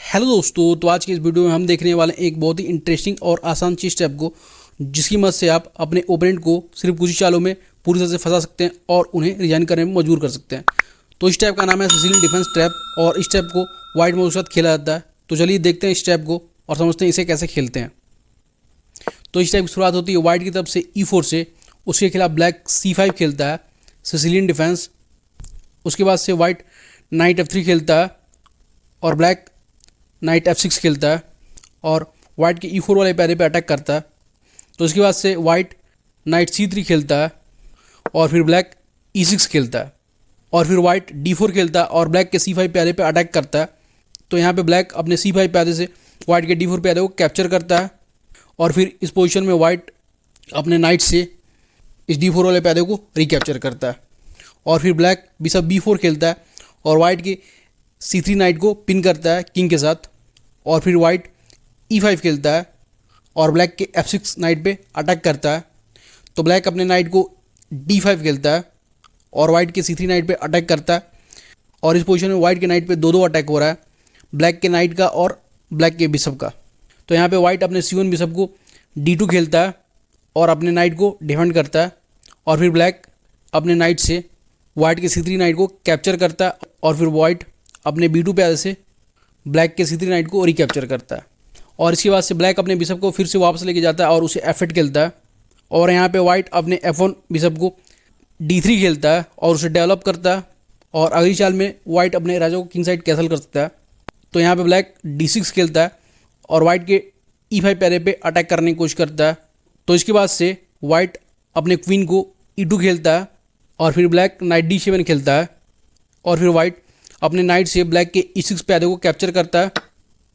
Hello दोस्तों, तो आज की इस वीडियो में हम देखने वाले हैं एक बहुत ही इंटरेस्टिंग और आसान चीज स्टेप को, जिसकी मदद से आप अपने ओपोनेंट को सिर्फ कुछ ही चालों में पूरी तरह से फंसा सकते हैं और उन्हें रिजाइन करने में मजबूर कर सकते हैं। तो इस टैप का नाम है सिसिलियन डिफेंस ट्रैप और इस टैप को वाइट मोड के साथ खेला जाता है। तो चलिए देखते हैं इस टैप को और समझते हैं इसे कैसे खेलते हैं। तो इस टैप की शुरुआत होती है वाइट की तरफ से E4 से, उसके खिलाफ ब्लैक C5 खेलता है सिसिलियन डिफेंस। उसके बाद से वाइट नाइट F3 खेलता है और ब्लैक नाइट F6 खेलता है और वाइट के E4 वाले पैरे पे अटैक करता है। तो उसके बाद से वाइट नाइट C3 खेलता है और फिर ब्लैक E6 खेलता है और फिर वाइट D4 खेलता है और ब्लैक के C5 पैरे पे अटैक करता है। तो यहाँ पे ब्लैक अपने C5 पैरे से वाइट के D4 पैरे को कैप्चर करता है और फिर इस पोजीशन में वाइट अपने नाइट से इस D4 वाले पैरे को रिकैप्चर करता है और फिर ब्लैक बिशप B4 खेलता है और वाइट के C3 नाइट को पिन करता है किंग के साथ और फिर वाइट E5 खेलता है और ब्लैक के F6 नाइट पे अटैक करता है। तो ब्लैक अपने नाइट को D5 खेलता है और वाइट के C3 नाइट पे अटैक करता है और इस पोजीशन में वाइट के नाइट पे दो अटैक हो रहा है, ब्लैक के नाइट का और ब्लैक के बिशप का। तो यहाँ पे वाइट अपने C1 बिशप को D2 खेलता है और अपने नाइट को डिफेंड करता है और फिर ब्लैक अपने नाइट से वाइट के C3 नाइट को कैप्चर करता है और फिर वाइट अपने B2 पैर से ब्लैक के C3 नाइट को रिकैप्चर करता है और इसके बाद से ब्लैक अपने बिशप को फिर से वापस लेके जाता है और उसे F8 खेलता है और यहाँ पे वाइट अपने F1 बिशप को D3 खेलता है और उसे डेवलप करता है और अगली चाल में वाइट अपने राजा को किंग साइड कैसल कर सकता है। तो यहाँ पे ब्लैक D6 खेलता है और वाइट के E5 पैरे पे अटैक करने की कोशिश करता है। तो इसके बाद से वाइट अपने क्वीन को E2 खेलता है और फिर ब्लैक नाइट D7 खेलता है और फिर वाइट अपने नाइट से ब्लैक के E6 पैरे को कैप्चर करता है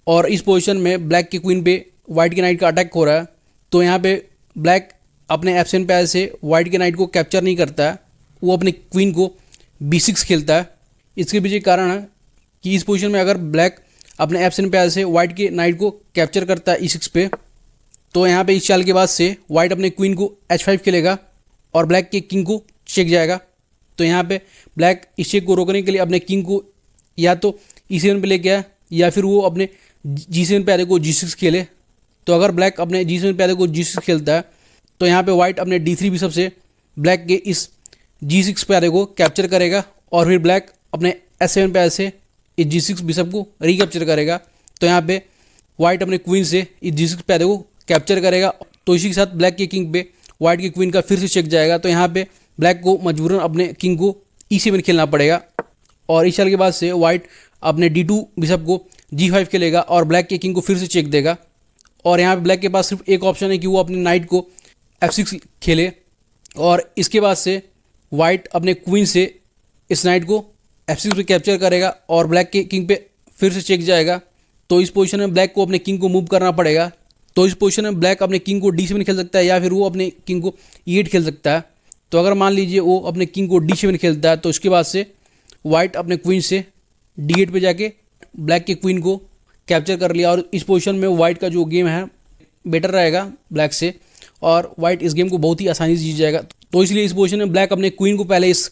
और इस पोजीशन में ब्लैक के क्वीन पे वाइट के नाइट का अटैक हो रहा है। तो यहाँ पे ब्लैक अपने F7 पैर से वाइट के नाइट को कैप्चर नहीं करता है, वो अपने क्वीन को B6 खेलता है। इसके पीछे कारण है कि इस पोजीशन में अगर ब्लैक अपने F7 पैर से वाइट के नाइट को कैप्चर करता है E6 पे, तो यहाँ पे इस चाल के बाद से वाइट अपने क्वीन को H5 खेलेगा और ब्लैक के किंग को चेक जाएगा। तो यहाँ पे ब्लैक इस चेक को रोकने के लिए अपने किंग को या तो E7 पे लेके आए या फिर वो अपने G7 पैरे को G6 खेले। तो अगर ब्लैक अपने G7 पैरे को G6 खेलता है तो यहाँ पे वाइट अपने D3 बिशप से ब्लैक के इस G6 पैरे को कैप्चर करेगा और फिर ब्लैक अपने S7 पैर से इस G6 बिशप को रिकैप्चर करेगा। तो यहाँ पे वाइट अपने क्वीन से इस G6 पैरे को कैप्चर करेगा। तो इसी के साथ ब्लैक के किंग पे वाइट की क्वीन का फिर से चेक जाएगा। तो यहाँ पे ब्लैक को मजबूरन अपने किंग को E7 खेलना पड़ेगा और इस चाल के बाद से वाइट अपने D2 बिशप को G5 खेलेगा और ब्लैक के किंग को फिर से चेक देगा। और यहाँ पे ब्लैक के पास सिर्फ एक ऑप्शन है कि वो अपने नाइट को F6 खेले और इसके बाद से वाइट अपने क्वीन से इस नाइट को F6 पे कैप्चर करेगा और ब्लैक के किंग पे फिर से चेक जाएगा। तो इस पोजीशन में ब्लैक को अपने किंग को मूव करना पड़ेगा। तो इस पोजीशन में ब्लैक अपने किंग को D7 खेल सकता है या फिर वो अपने किंग को E8 खेल सकता है। तो अगर मान लीजिए वो अपने किंग को D7 खेलता है तो उसके बाद से वाइट अपने क्वीन से D8 पे जाके ब्लैक के क्वीन को कैप्चर कर लिया और इस पोजीशन में वाइट का जो गेम है बेटर रहेगा ब्लैक से और वाइट इस गेम को बहुत ही आसानी से जीत जाएगा। तो इसलिए इस पोजीशन में ब्लैक अपने क्वीन को पहले इस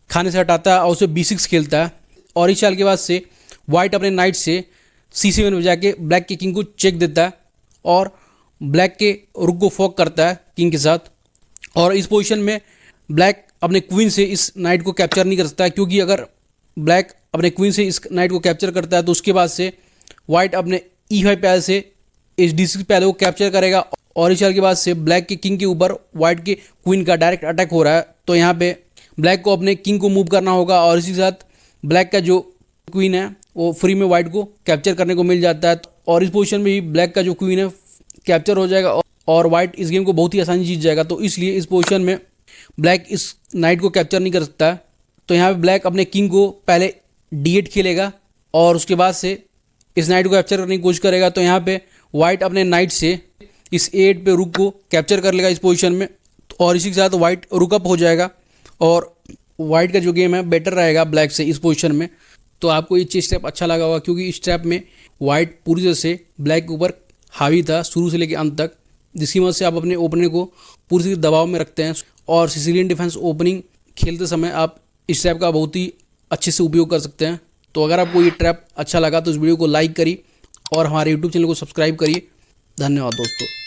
खाने से हटाता है और उसे B6 खेलता है और इस चाल के बाद से वाइट अपने नाइट से C7 में जाके ब्लैक के किंग को चेक देता है और ब्लैक के रुक को फॉक करता है किंग के साथ। और इस पोजीशन में ब्लैक अपने क्वीन से इस नाइट को कैप्चर नहीं कर सकता, क्योंकि अगर ब्लैक अपने क्वीन से इस नाइट को कैप्चर करता है तो उसके बाद से वाइट अपने E5 पैर से इस D6 पैर को कैप्चर करेगा और इस चाल के बाद से ब्लैक के किंग के ऊपर वाइट के क्वीन का डायरेक्ट अटैक हो रहा है। तो यहाँ पे ब्लैक को अपने किंग को मूव करना होगा और इसी के साथ ब्लैक का जो क्वीन है वो फ्री में वाइट को कैप्चर करने को मिल जाता है और इस पोजीशन में ही ब्लैक का जो क्वीन है कैप्चर हो जाएगा और वाइट इस गेम को बहुत ही आसानी जीत जाएगा। तो इसलिए इस पोजीशन में ब्लैक इस नाइट को कैप्चर नहीं कर सकता है। तो यहाँ पे ब्लैक अपने किंग को पहले D8 खेलेगा और उसके बाद से इस नाइट को कैप्चर करने की कोशिश करेगा। तो यहाँ पे वाइट अपने नाइट से इस A8 पे रुक को कैप्चर कर लेगा इस पोजीशन में और इसी के साथ वाइट रुक अप हो जाएगा और वाइट का जो गेम है बेटर रहेगा ब्लैक से इस पोजीशन में। तो आपको ये चेस स्टेप अच्छा लगा होगा, क्योंकि इस स्टेप में वाइट पूरी तरह से ब्लैक के ऊपर हावी था शुरू से लेकर अंत तक, जिसकी मदद से आप अपने ओपनर को पूरी तरह दबाव में रखते हैं और सिसिलियन डिफेंस ओपनिंग खेलते समय आप इस स्टेप का बहुत ही अच्छे से उपयोग कर सकते हैं। तो अगर आपको ये ट्रैप अच्छा लगा तो इस वीडियो को लाइक करिए और हमारे यूट्यूब चैनल को सब्सक्राइब करिए। धन्यवाद दोस्तों।